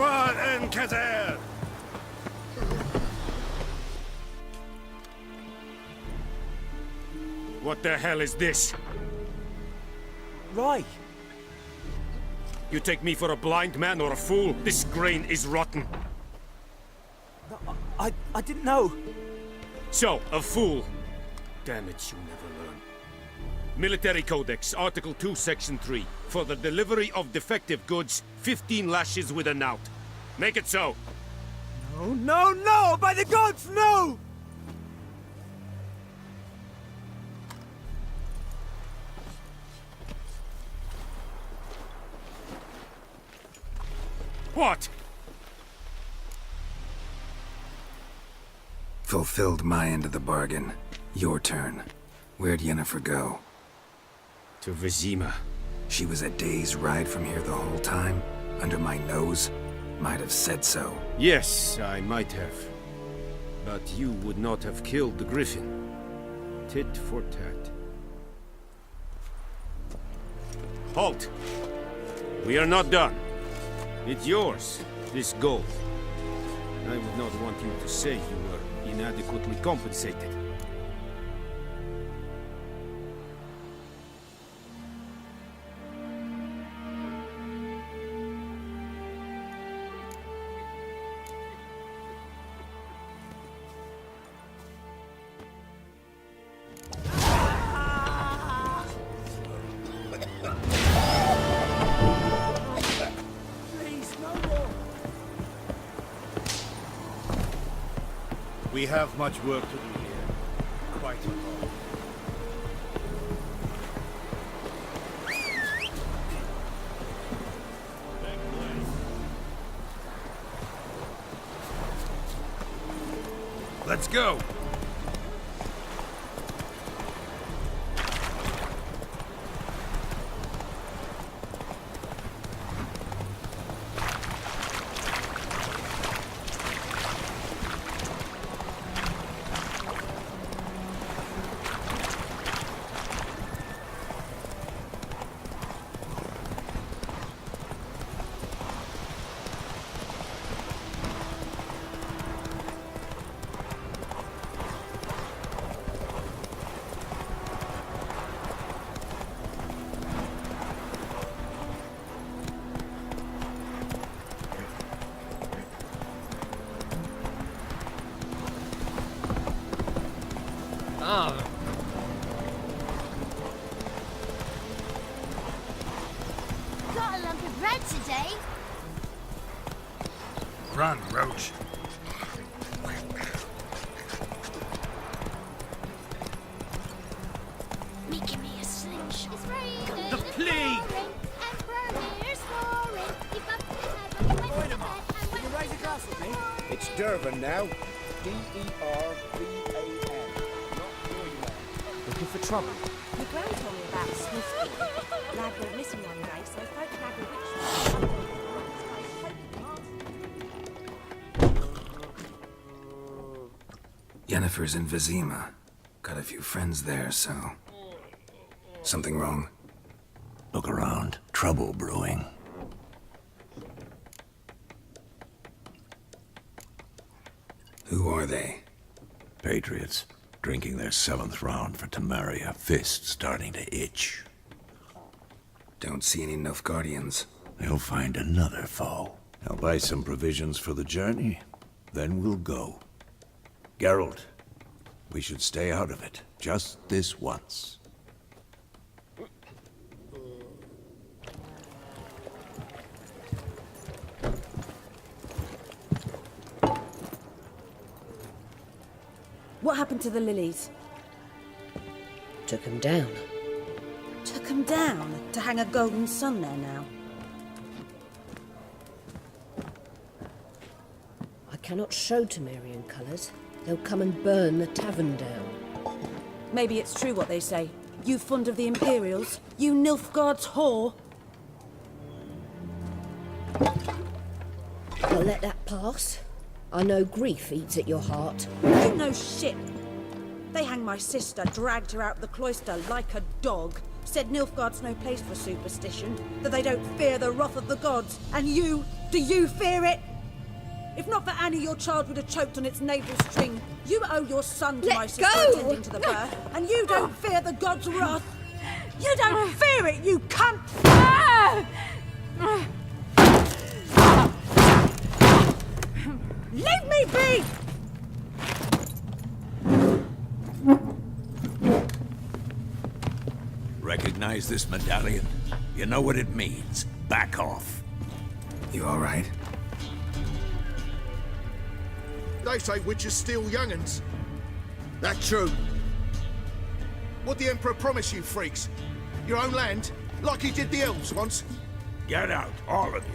and cazador. What the hell is this? Right. You take me for a blind man or a fool? This grain is rotten. No, I didn't know. So, a fool. Damn it, you never learn. Military Codex, Article 2, Section 3. For the delivery of defective goods, 15 lashes with a knout. Make it so. No, no, no! By the gods, no! What? Fulfilled my end of the bargain. Your turn. Where'd Yennefer go? To Vizima. She was a day's ride from here the whole time? Under my nose? Might have said so. Yes, I might have. But you would not have killed the griffin. Tit for tat. Halt! We are not done. It's yours, this gold. I would not want you to say you were inadequately compensated. We have much work to do here. Quite a lot. Let's go! Got a lump of bread today. Run, Roach. Making me a slingshot. It's raining. The plague! Raise a glass with me. It's Durban now. D-E-R-V-A-N. Not Royland. Looking for trouble. My gran told me about Smithy. Lad went missing one day, so I spoke to Lad which Yennefer's in Vizima. Got a few friends there, so... Something wrong? Look around. Trouble brewing. Who are they? Patriots. Drinking their 7th round for Temeria. Fists starting to itch. Don't see any Nilfgaardians. They'll find another foe. I'll buy some provisions for the journey. Then we'll go. Geralt, we should stay out of it. Just this once. What happened to the lilies? Took him down. Took 'em down to hang a golden sun there now. I cannot show Temerian colours. They'll come and burn the tavern down. Maybe it's true what they say. You fond of the Imperials? You Nilfgaard's whore? I'll let that pass. I know grief eats at your heart. You know shit. They hanged my sister, dragged her out the cloister like a dog. said Nilfgaard's no place for superstition, that they don't fear the wrath of the gods. And you, do you fear it? If not for Annie, your child would have choked on its navel string. You owe your son to Let my sister go! attending to the birth, and you don't fear the gods' wrath. You don't fear it, you cunt! Leave me be! Recognize this medallion? You know what it means. Back off. You all right? They say witches steal young'uns. That true. What the Emperor promise you, freaks? Your own land? Like he did the elves once? Get out, all of you.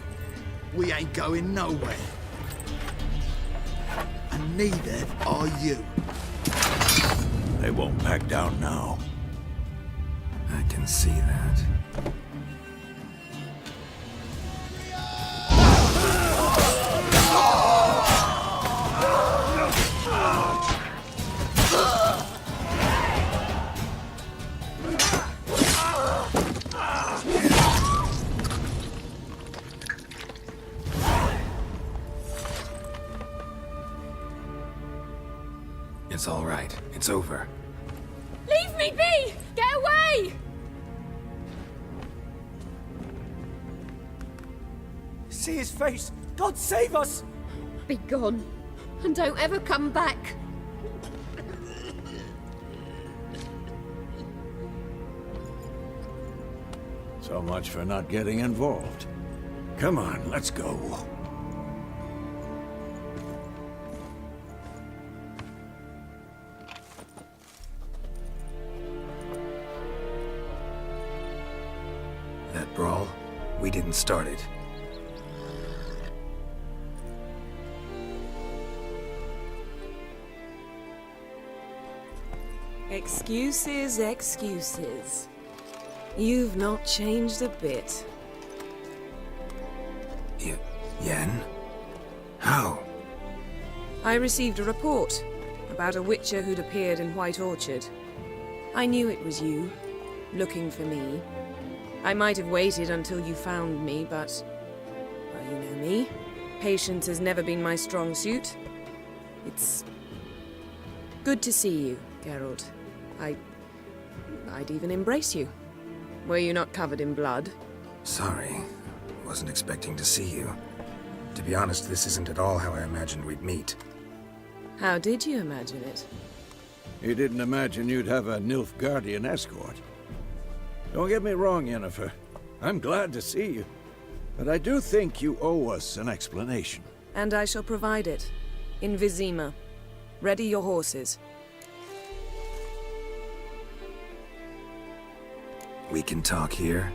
We ain't going nowhere. And neither are you. They won't back down now. I can see that. It's all right. It's over. Leave me be! Get away! See his face! God save us! Be gone. And don't ever come back. So much for not getting involved. Come on, let's go. That brawl, we didn't start it. Excuses, excuses. You've not changed a bit. Yen? How? I received a report about a witcher who'd appeared in White Orchard. I knew it was you, looking for me. I might have waited until you found me, but... well, you know me. Patience has never been my strong suit. It's... good to see you, Geralt. I'd even embrace you. Were you not covered in blood? Sorry. Wasn't expecting to see you. To be honest, this isn't at all how I imagined we'd meet. How did you imagine it? You didn't imagine you'd have a Nilfgaardian escort. Don't get me wrong, Yennefer. I'm glad to see you. But I do think you owe us an explanation. And I shall provide it. In Vizima. Ready your horses. We can talk here.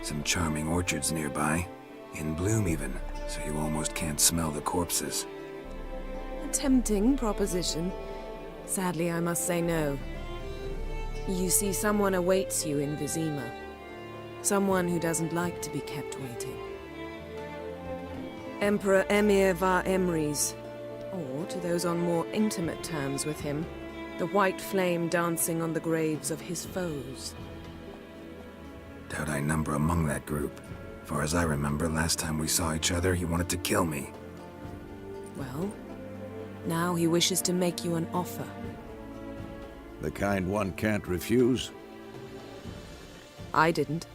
Some charming orchards nearby. In bloom even, so you almost can't smell the corpses. A tempting proposition. Sadly, I must say no. You see, someone awaits you in Vizima. Someone who doesn't like to be kept waiting. Emperor Emir var Emrys, or to those on more intimate terms with him, the white flame dancing on the graves of his foes. Doubt I number among that group. Far as I remember, last time we saw each other, he wanted to kill me. Well, now he wishes to make you an offer. The kind one can't refuse. I didn't,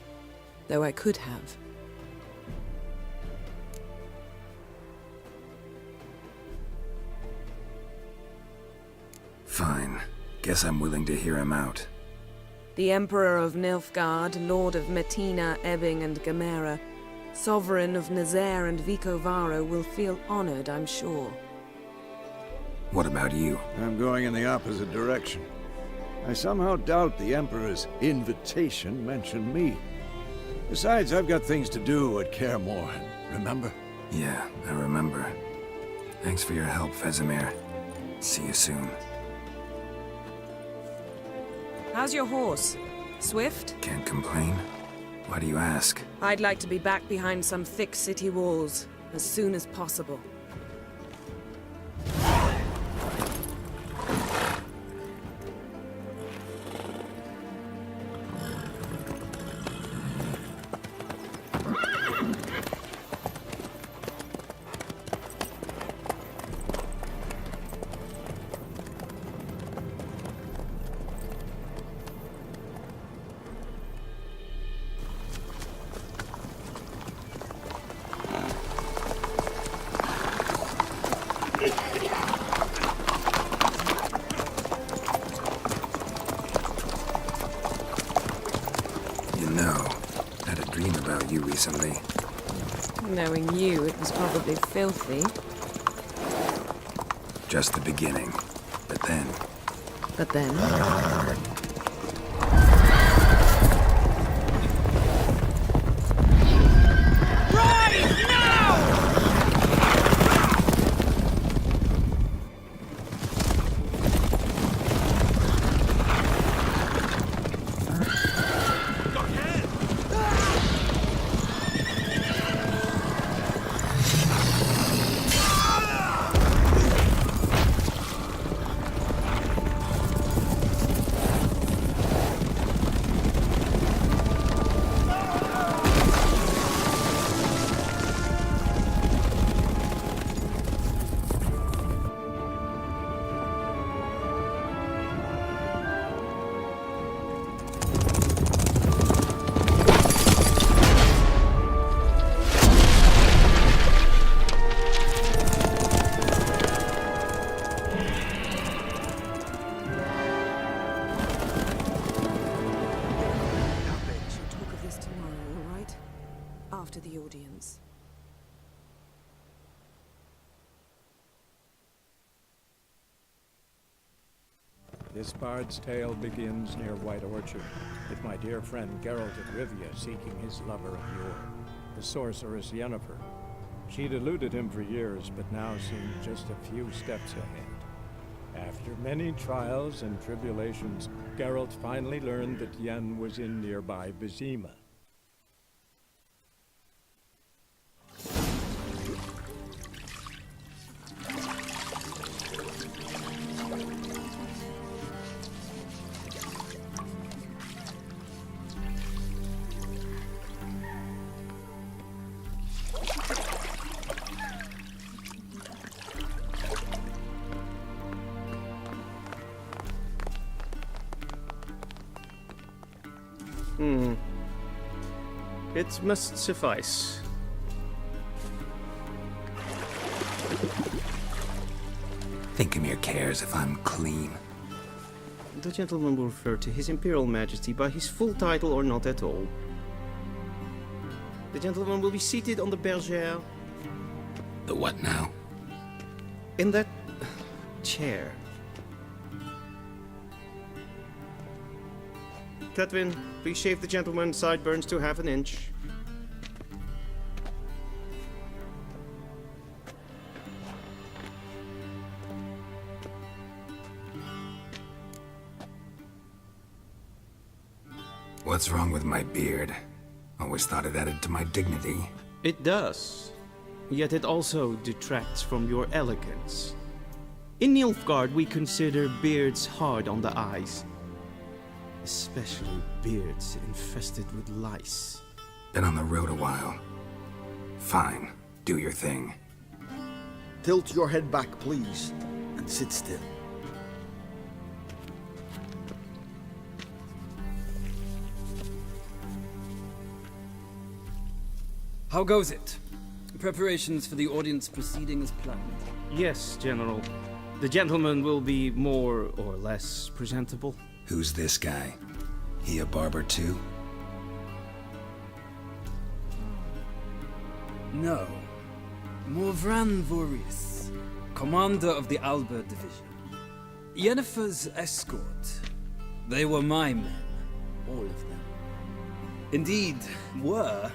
though I could have. Fine. Guess I'm willing to hear him out. The Emperor of Nilfgaard, Lord of Metina, Ebbing and Gamera, Sovereign of Nazaire and Vicovaro will feel honored, I'm sure. What about you? I'm going in the opposite direction. I somehow doubt the Emperor's invitation mentioned me. Besides, I've got things to do at Kaer Morhen, remember? Yeah, I remember. Thanks for your help, Vesemir. See you soon. How's your horse? Swift? Can't complain. Why do you ask? I'd like to be back behind some thick city walls as soon as possible. No. Had a dream about you recently. Knowing you, it was probably filthy. Just the beginning. But then... But then... After the audience. This bard's tale begins near White Orchard, with my dear friend Geralt de Rivia seeking his lover of yore, the sorceress Yennefer. She'd eluded him for years, but now seemed just a few steps ahead. After many trials and tribulations, Geralt finally learned that Yen was in nearby Vizima. It must suffice. Thinkamere cares if I'm clean. The gentleman will refer to His Imperial Majesty by his full title or not at all. The gentleman will be seated on the bergère. The what now? In that chair. Cletwin, please shave the gentleman's sideburns to half an inch. What's wrong with my beard? Always thought it added to my dignity. It does. Yet it also detracts from your elegance. In Nilfgaard, we consider beards hard on the eyes. Especially beards infested with lice. Been on the road a while. Fine. Do your thing. Tilt your head back, please, and sit still. How goes it? Preparations for the audience proceeding as planned? Yes, General. The gentleman will be more or less presentable. Who's this guy? He a barber too? No. Morvran Voris, commander of the Alba Division. Yennefer's escort. They were my men. All of them. Indeed, were.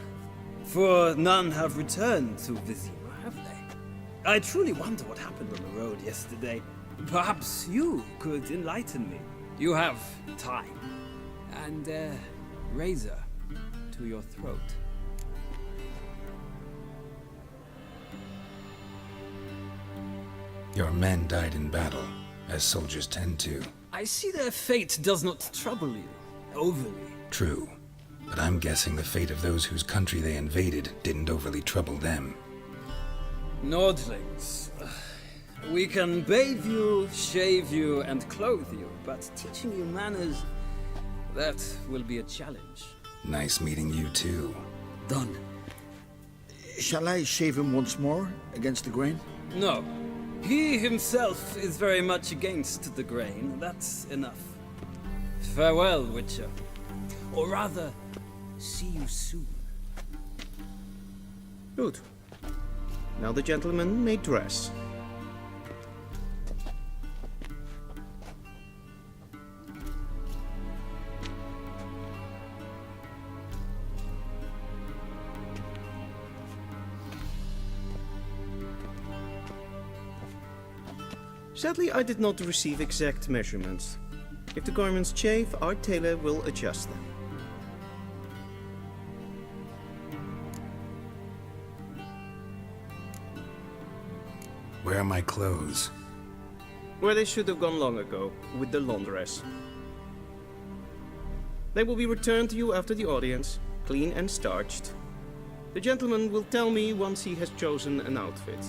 For none have returned to Vizima, have they? I truly wonder what happened on the road yesterday. Perhaps you could enlighten me. You have time. And a razor to your throat. Your men died in battle, as soldiers tend to. I see their fate does not trouble you overly. True. But I'm guessing the fate of those whose country they invaded didn't overly trouble them. Nordlings. We can bathe you, shave you, and clothe you, but teaching you manners, that will be a challenge. Nice meeting you too. Done. Shall I shave him once more, against the grain? No. He himself is very much against the grain. That's enough. Farewell, Witcher. Or rather, See you soon. Good. Now the gentleman may dress. Sadly, I did not receive exact measurements. If the garments chafe, our tailor will adjust them. Where are my clothes? Where they should have gone long ago, with the laundress. They will be returned to you after the audience, clean and starched. The gentleman will tell me once he has chosen an outfit.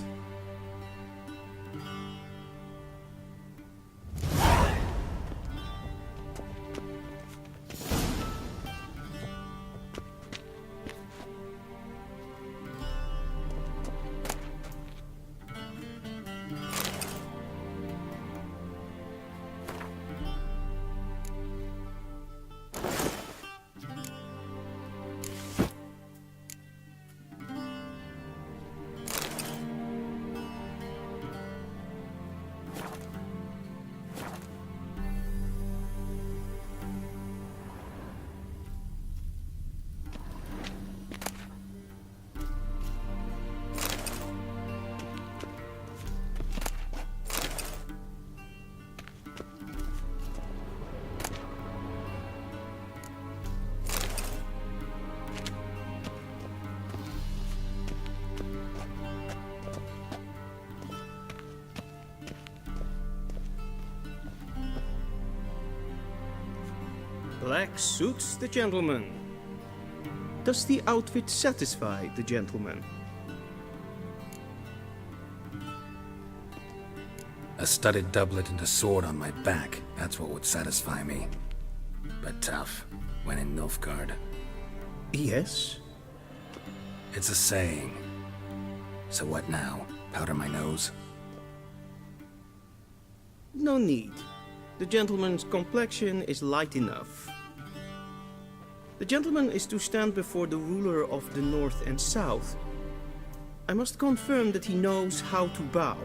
Black suits the gentleman. Does the outfit satisfy the gentleman? A studded doublet and a sword on my back, that's what would satisfy me. But tough, when in Nilfgaard. Yes? It's a saying. So what now? Powder my nose? No need. The gentleman's complexion is light enough. The gentleman is to stand before the ruler of the North and South. I must confirm that he knows how to bow.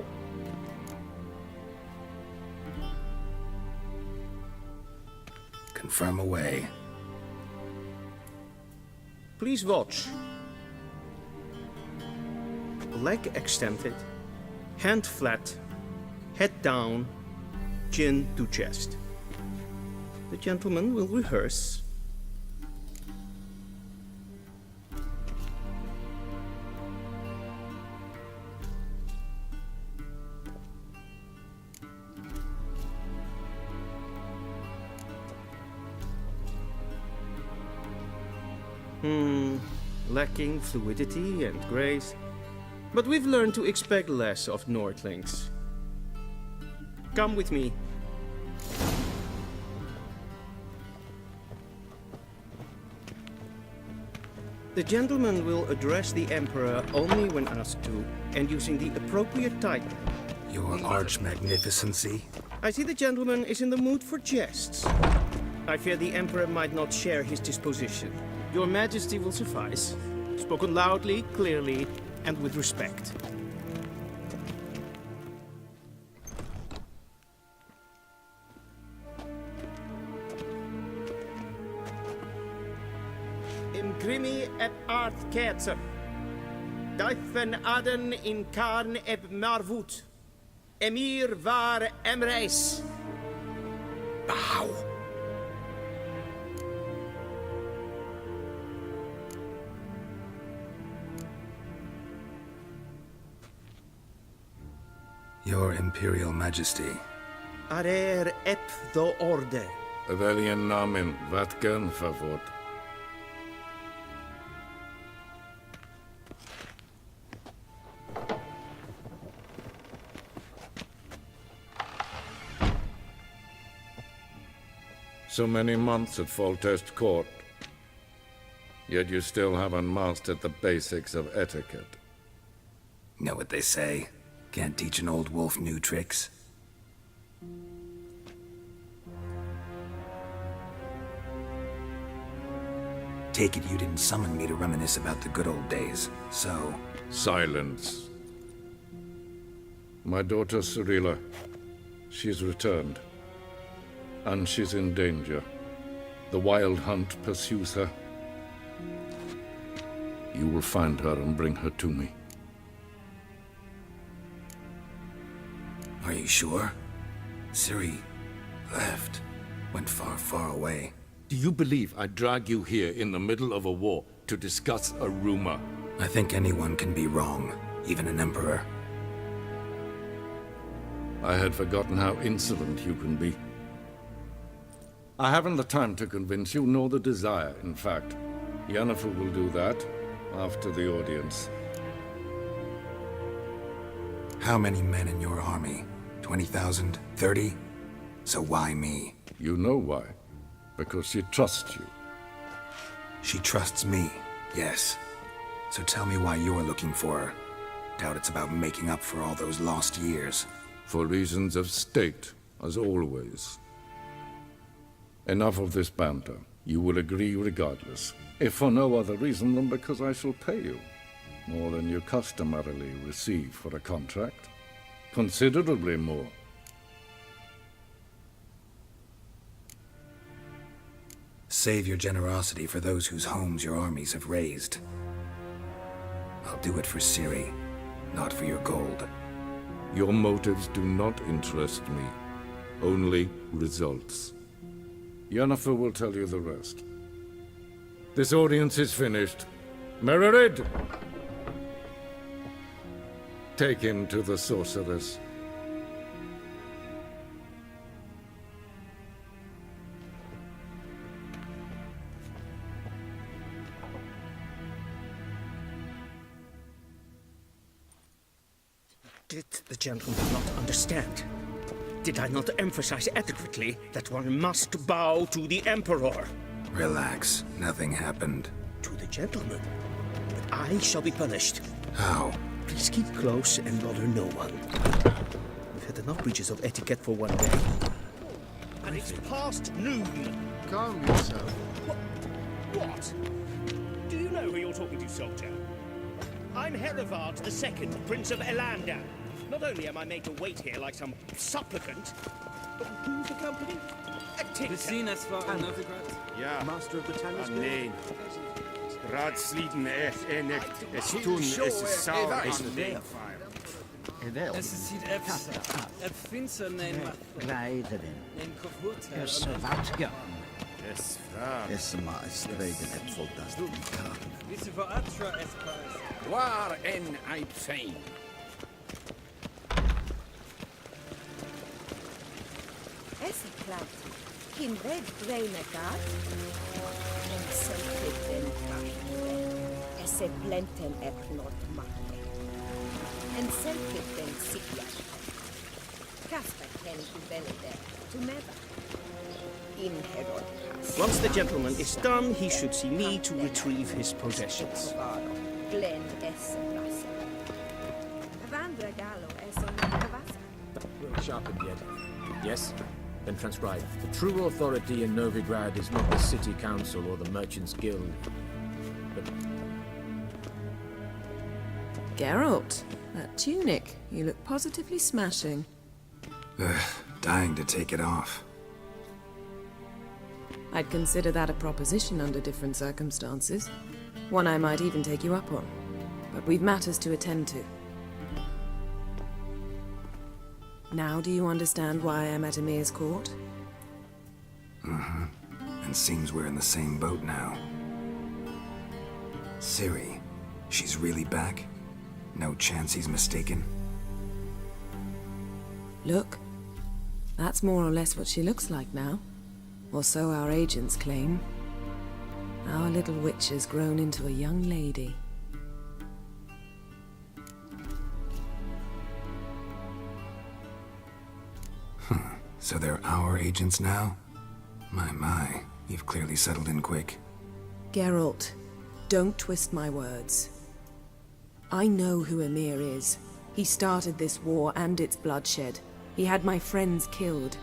Confirm away. Please watch. Leg extended, hand flat, head down, chin to chest. The gentleman will rehearse. Lacking fluidity and grace. But we've learned to expect less of Nordlings. Come with me. The gentleman will address the Emperor only when asked to, and using the appropriate title. Your Arch-Magnificency? I see the gentleman is in the mood for jests. I fear the Emperor might not share his disposition. Your Majesty will suffice. Spoken loudly, clearly, and with respect. Imgrimi eb art ketzer. Duifen aden in karn eb marvoet. Emir var emreis. Bow. Your Imperial Majesty. Arer ep do orde. Weljen namen vatken favort. So many months at Foltest Court, yet you still haven't mastered the basics of etiquette. Know what they say? Can't teach an old wolf new tricks. Take it you didn't summon me to reminisce about the good old days, so... Silence. My daughter Cirilla, she's returned. And she's in danger. The Wild Hunt pursues her. You will find her and bring her to me. Are you sure? Ciri left. Went far, far away. Do you believe I'd drag you here in the middle of a war to discuss a rumor? I think anyone can be wrong, even an emperor. I had forgotten how insolent you can be. I haven't the time to convince you, nor the desire, in fact. Yennefer will do that after the audience. How many men in your army? 20,000? 30? So why me? You know why. Because she trusts you. She trusts me, yes. So tell me why you're looking for her. Doubt it's about making up for all those lost years. For reasons of state, as always. Enough of this banter. You will agree regardless. If for no other reason than because I shall pay you. More than you customarily receive for a contract. Considerably more. Save your generosity for those whose homes your armies have razed. I'll do it for Ciri, not for your gold. Your motives do not interest me. Only results. Yennefer will tell you the rest. This audience is finished. Mererid! Take him to the sorceress. Did the gentleman not understand? Did I not emphasize adequately that one must bow to the Emperor? Relax. Nothing happened. To the gentleman. But I shall be punished. How? Please keep close and bother no one. We've had enough breaches of etiquette for one day. And it's past noon. Calm yourself. What? Do you know who you're talking to, soldier? I'm Herivard II, Prince of Elander. Not only am I made to wait here like some supplicant, but who's the company? A tinker. Ja, Master of the Tanner's Guild. nee. Raadsleden echt es tun, es ist sauer, es Es is hier het finster neem Kleideren. Es Vatga. Es vraag. Es maar streden het fantastisch. Wisse voor Atra es Waar en uitzijn. Es klart. In red braine gat. En selten kachten. Es plenten not machte. En selten sikja. Kasper ken ubelde to never. In Herod pass. Once the gentleman is done, he should see me to retrieve his possessions. Glen es rasa. Vandra gallo es on the Well sharpened yet. Yes? Then transcribe. The true authority in Novigrad is not the city council or the merchants' guild, but... Geralt, that tunic. You look positively smashing. Dying to take it off. I'd consider that a proposition under different circumstances. One I might even take you up on. But we've matters to attend to. Now do you understand why I'm at Emir's court? Mm-hmm. And seems we're in the same boat now. Ciri, she's really back? No chance he's mistaken? Look, that's more or less what she looks like now. Or so our agents claim. Our little witch has grown into a young lady. So they're our agents now? My, you've clearly settled in quick. Geralt, don't twist my words. I know who Emir is. He started this war and its bloodshed. He had my friends killed.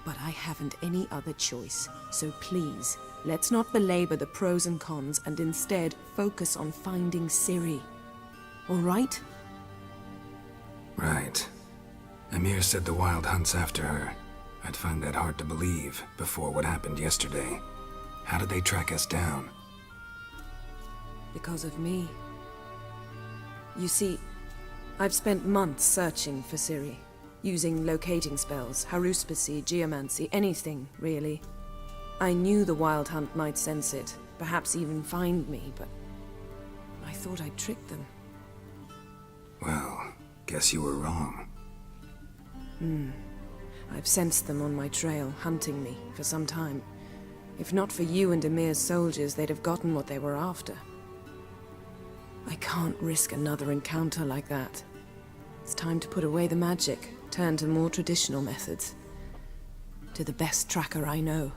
But I haven't any other choice, so please, Let's not belabor the pros and cons and instead focus on finding Ciri. All right? Right. Emir said the Wild hunt's after her. I'd find that hard to believe before what happened yesterday. How did they track us down? Because of me. You see, I've spent months searching for Ciri, using locating spells, haruspicy, geomancy, anything, really. I knew the Wild Hunt might sense it, perhaps even find me, but I thought I'd tricked them. Well, guess you were wrong. I've sensed them on my trail, hunting me, for some time. If not for you and Emir's soldiers, they'd have gotten what they were after. I can't risk another encounter like that. It's time to put away the magic, turn to more traditional methods. To the best tracker I know.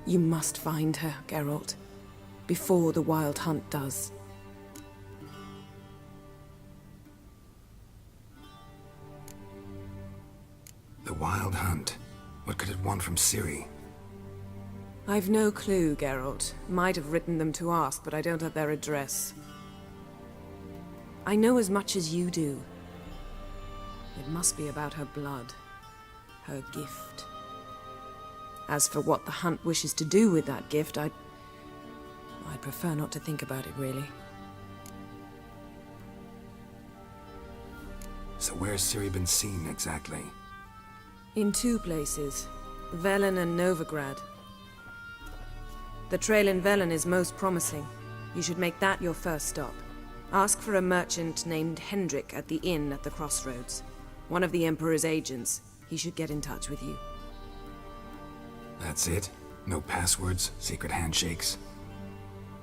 You must find her, Geralt, before the Wild Hunt does. The Wild Hunt? What could it want from Ciri? I've no clue, Geralt. Might have written them to ask, but I don't have their address. I know as much as you do. It must be about her blood. Her gift. As for what the Hunt wishes to do with that gift, I'd prefer not to think about it, really. So where's Ciri been seen, exactly? In 2 places. Velen and Novigrad. The trail in Velen is most promising. You should make that your first stop. Ask for a merchant named Hendrik at the inn at the crossroads. One of the Emperor's agents. He should get in touch with you. That's it? No passwords, secret handshakes?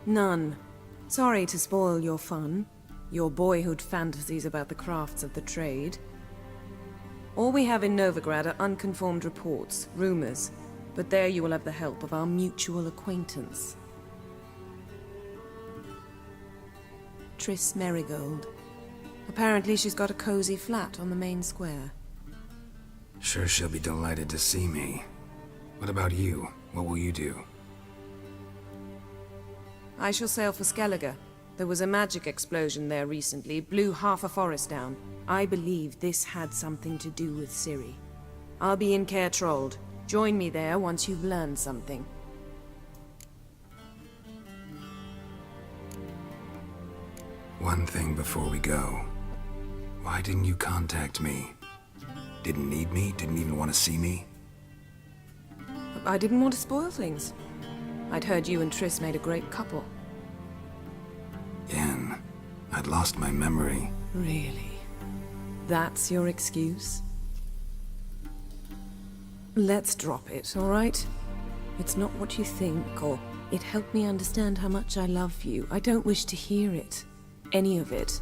None. Sorry to spoil your fun. Your boyhood fantasies about the crafts of the trade. All we have in Novigrad are unconfirmed reports, rumors. But there you will have the help of our mutual acquaintance. Triss Merigold. Apparently she's got a cozy flat on the main square. Sure she'll be delighted to see me. What about you? What will you do? I shall sail for Skellige. There was a magic explosion there recently, blew half a forest down. I believe this had something to do with Ciri. I'll be in Caer Trold. Join me there once you've learned something. One thing before we go. Why didn't you contact me? Didn't need me? Didn't even want to see me? I didn't want to spoil things. I'd heard you and Triss made a great couple. Yen, I'd lost my memory. Really? That's your excuse? Let's drop it, all right? It's not what you think, or it helped me understand how much I love you. I don't wish to hear it. Any of it.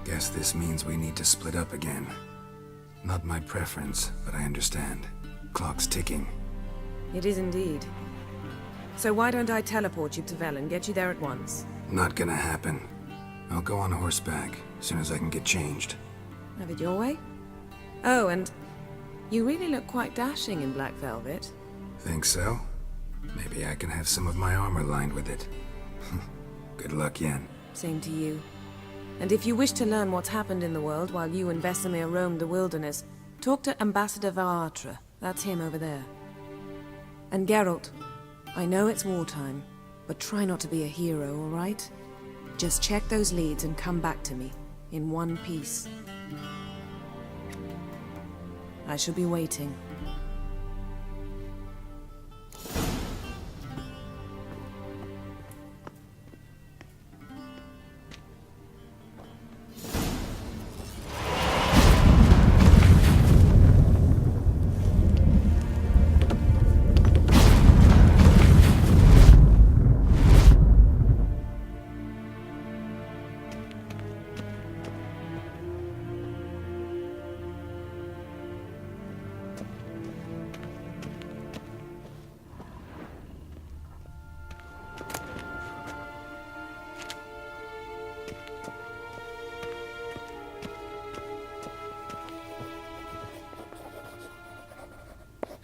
Guess this means we need to split up again. Not my preference, but I understand. Clock's ticking. It is indeed. So why don't I teleport you to Velen, get you there at once? Not gonna happen. I'll go on horseback, as soon as I can get changed. Have it your way? Oh, and you really look quite dashing in black velvet. Think so? Maybe I can have some of my armor lined with it. Good luck, Yen. Same to you. And if you wish to learn what's happened in the world while you and Vesemir roamed the wilderness, talk to Ambassador Varatra. That's him over there. And Geralt, I know it's wartime, but try not to be a hero, all right? Just check those leads and come back to me, in one piece. I shall be waiting.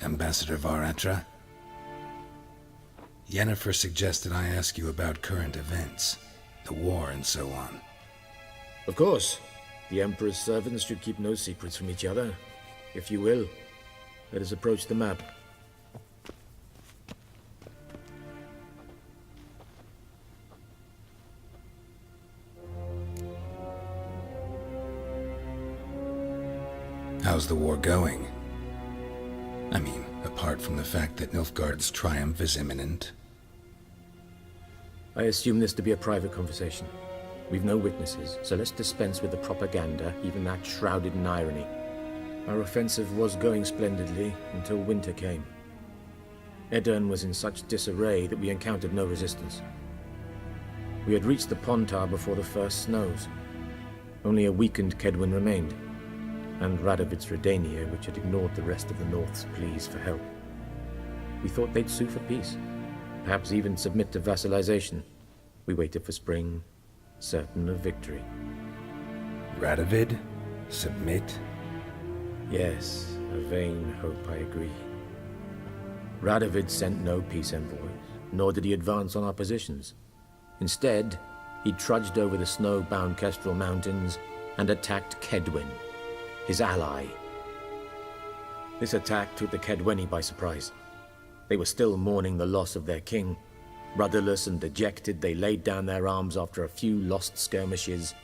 Ambassador Varatra. Yennefer suggested I ask you about current events, the war and so on. Of course. The Emperor's servants should keep no secrets from each other. If you will, let us approach the map. How's the war going? I mean, apart from the fact that Nilfgaard's triumph is imminent. I assume this to be a private conversation. We've no witnesses, so let's dispense with the propaganda, even that shrouded in irony. Our offensive was going splendidly until winter came. Edirn was in such disarray that we encountered no resistance. We had reached the Pontar before the first snows. Only a weakened Kedwin remained, and Radovid's Redania, which had ignored the rest of the North's pleas for help. We thought they'd sue for peace, perhaps even submit to vassalization. We waited for spring, certain of victory. Radovid? Submit? Yes, a vain hope, I agree. Radovid sent no peace envoys, nor did he advance on our positions. Instead, he trudged over the snow-bound Kestrel Mountains and attacked Kedwen, his ally. This attack took the Kedweni by surprise. They were still mourning the loss of their king. Rudderless and dejected, they laid down their arms after a few lost skirmishes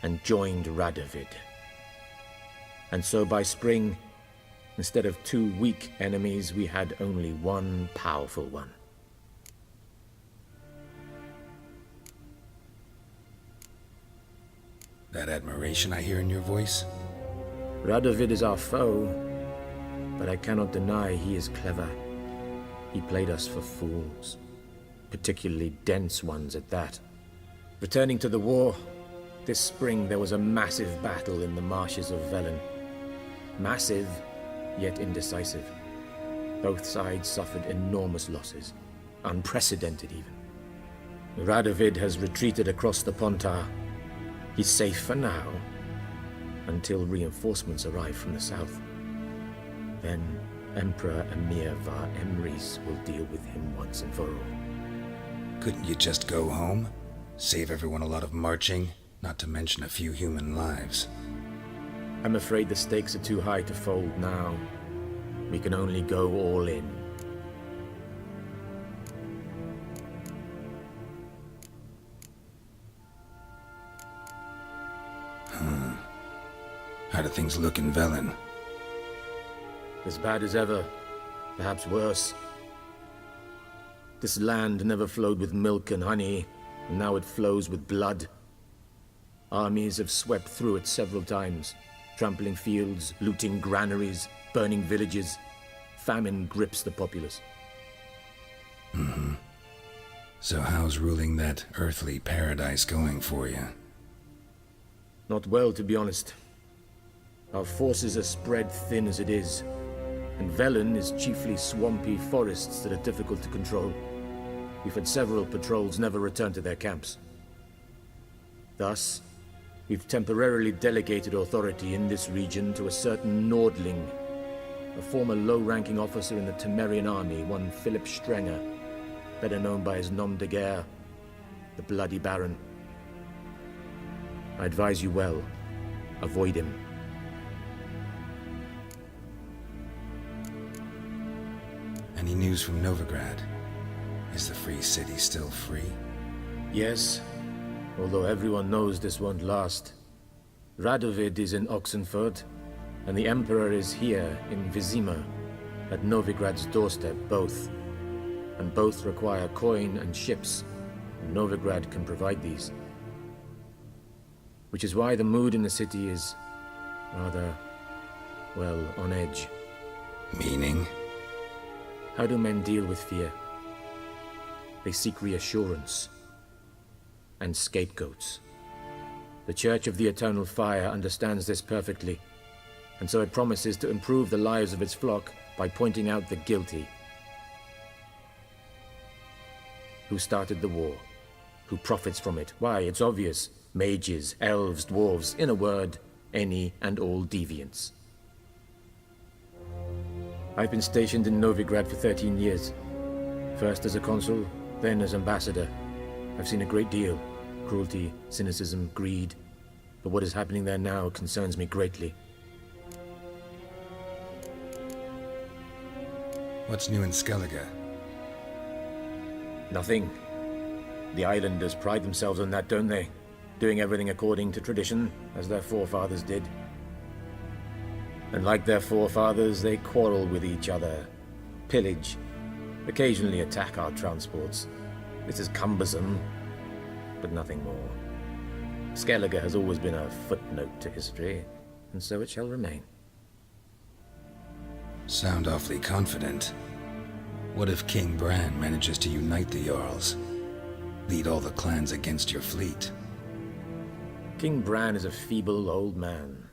and joined Radovid. And so by spring, instead of 2 weak enemies, we had only one powerful one. That admiration I hear in your voice? Radovid is our foe, but I cannot deny he is clever. He played us for fools, particularly dense ones at that. Returning to the war, this spring there was a massive battle in the marshes of Velen. Massive, yet indecisive. Both sides suffered enormous losses, unprecedented even. Radovid has retreated across the Pontar. He's safe for now, until reinforcements arrive from the south. Then Emperor Emir var Emrys will deal with him once and for all. Couldn't you just go home? Save everyone a lot of marching, not to mention a few human lives. I'm afraid the stakes are too high to fold now. We can only go all in. How do things look in Velen? As bad as ever, perhaps worse. This land never flowed with milk and honey, and now it flows with blood. Armies have swept through it several times, trampling fields, looting granaries, burning villages. Famine grips the populace. So how's ruling that earthly paradise going for you? Not well, to be honest. Our forces are spread thin as it is, and Velen is chiefly swampy forests that are difficult to control. We've had several patrols never return to their camps. Thus, we've temporarily delegated authority in this region to a certain Nordling, a former low-ranking officer in the Temerian army, one Philip Strenger, better known by his nom de guerre, the Bloody Baron. I advise you well, avoid him. Any news from Novigrad? Is the free city still free? Yes, although everyone knows this won't last. Radovid is in Oxenfurt, and the Emperor is here in Vizima, at Novigrad's doorstep, both. And both require coin and ships, and Novigrad can provide these. Which is why the mood in the city is rather, well, on edge. Meaning? How do men deal with fear? They seek reassurance and scapegoats. The Church of the Eternal Fire understands this perfectly, and so it promises to improve the lives of its flock by pointing out the guilty. Who started the war? Who profits from it? Why, it's obvious. Mages, elves, dwarves, in a word, any and all deviants. I've been stationed in Novigrad for 13 years. First as a consul, then as ambassador. I've seen a great deal. Cruelty, cynicism, greed. But what is happening there now concerns me greatly. What's new in Skellige? Nothing. The islanders pride themselves on that, don't they? Doing everything according to tradition, as their forefathers did. And like their forefathers, they quarrel with each other, pillage, occasionally attack our transports. This is cumbersome, but nothing more. Skellige has always been a footnote to history, and so it shall remain. Sound awfully confident. What if King Bran manages to unite the Jarls? Lead all the clans against your fleet? King Bran is a feeble old man.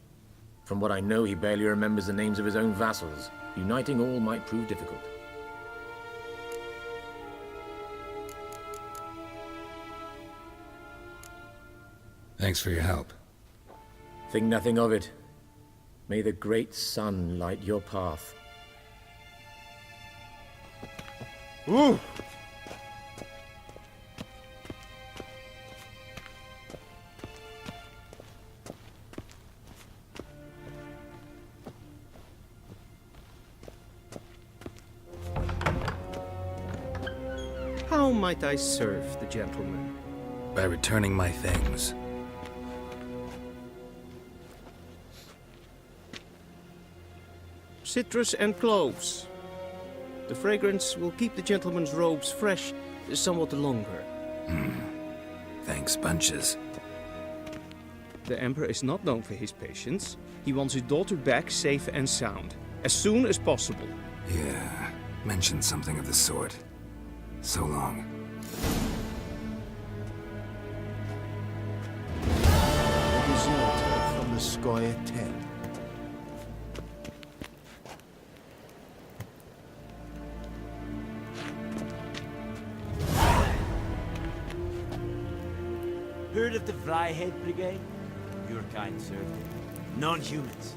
From what I know, he barely remembers the names of his own vassals. Uniting all might prove difficult. Thanks for your help. Think nothing of it. May the great sun light your path. Ooh! How might I serve the gentleman? By returning my things. Citrus and cloves. The fragrance will keep the gentleman's robes fresh somewhat longer. Thanks, bunches. The Emperor is not known for his patience. He wants his daughter back safe and sound, as soon as possible. Yeah, mentioned something of the sort. So long. A deserter from the Skoye 10. Heard of the Vryhead Brigade? Your kind, sir. Non-humans.